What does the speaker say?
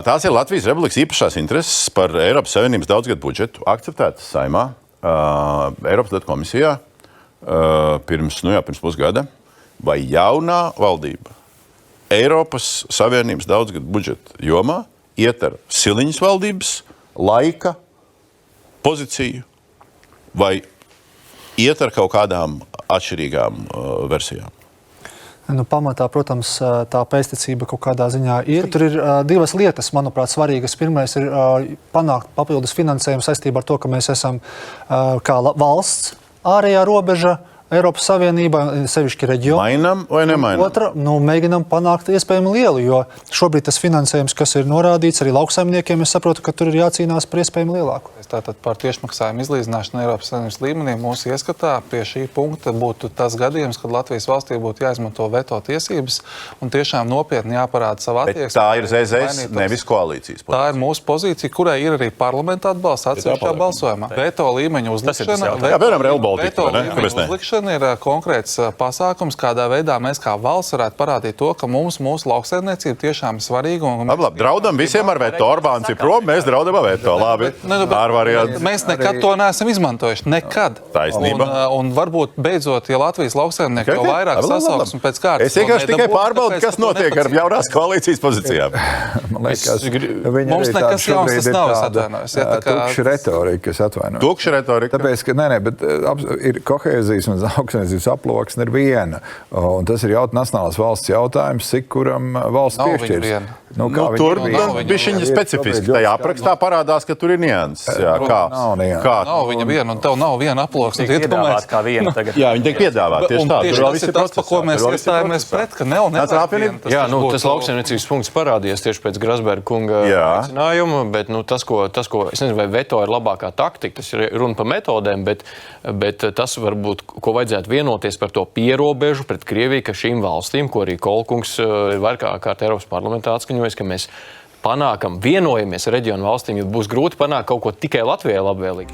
Tās ir Latvijas Republikas īpašās intereses par Eiropas Savienības daudzgadu budžetu akceptētas Saeimā, Eiropas lietu komisijā pirms pusgada, vai jaunā valdība Eiropas Savienības daudzgadu budžeta jomā iet ar Siliņas valdības laika pozīciju vai iet ar kaut kādām atšķirīgām versijām? Pamatā, protams, tā pēctecība kaut kādā ziņā ir. Tur ir divas lietas, manuprāt, svarīgas. Pirmais ir panākt papildus finansējumu saistībā ar to, ka mēs esam kā valsts ārējā robeža Eiropas Savienībā, sevišķi reģionu. Mainam vai nemainam? Otra, mēģinam panākt iespējami lielu, jo šobrīd tas finansējums, kas ir norādīts arī lauksaimniekiem, es saprotu, ka tur ir jācīnās par iespējami lielāku. Tātad par tiešmaksājumu izlīdzināšanu Eiropas Savienības līmenī mūsu ieskatā pie šī punkta būtu tas gadījums, kad Latvijas valstī būtu jāizmanto veto tiesības un tiešām nopietni jāparāda savu attieksmi. Tā ir ZZS, nevis koalīcijas pozīcija. Tā ir mūsu pozīcija, kurai ir arī parlamenta atbalsts atsevišķā balsojumā. Veto līmeņa uzlikšana ir konkrēts pasākums, kādā veidā mēs kā valsts varētu parādīt to, ka mūsu lauksaimniecība tiešām ir svarīga. Labi, draudam visiem ar veto. Orbāns ir prom, mēs draudam ar veto. Labi. Mēs nekad to neesam izmantojuši. Nekad. Taisnība. Un varbūt beidzot, ja Latvijas lauksaimnieki to vairāk sasauksmi pēc kārtas. Es vienkārši tikai pārbaudu, kas notiek ar jaunās koalīcijas pozīcijām. Mums nekas jauns tas nav, es atvainojos. Tukša retorika, es atvainojos. Tukša retorika. Tāpēc, ka bet ir kohēzijas un lauksaimniecības aploksne ir viena. Un tas ir nacionālās valsts jautājums, cik kuram valsts piešķirs. Tur bišķiņa specifiski tajā aprakstā parādās, ka tur ir nianses. Nav viņa viena, un tev nav viena aploksne. Piedāvāt kā viena tagad. Jā, viņi tiek piedāvāt. Tieši tā. Tas ir tas, pa ko mēs iestājāmies pret, ka Jā, tas lauksaimniecības punkts parādījās tieši pēc Grasberga kunga aicinājuma, bet tas, ko, es nezinu, vai veto ir labākā taktika, tas ir runa par metodēm, bet tas varbūt, ko vajadzētu vienoties par to pierobežu pret Krieviju, ka šīm valstīm, ko arī Kolkungs ir vairāk kārt Eiropas parlamentā atskaņojis, ka mēs vienojamies ar reģionu valstīm, jo būs grūti panākt kaut ko tikai Latvijai labvēlīgi.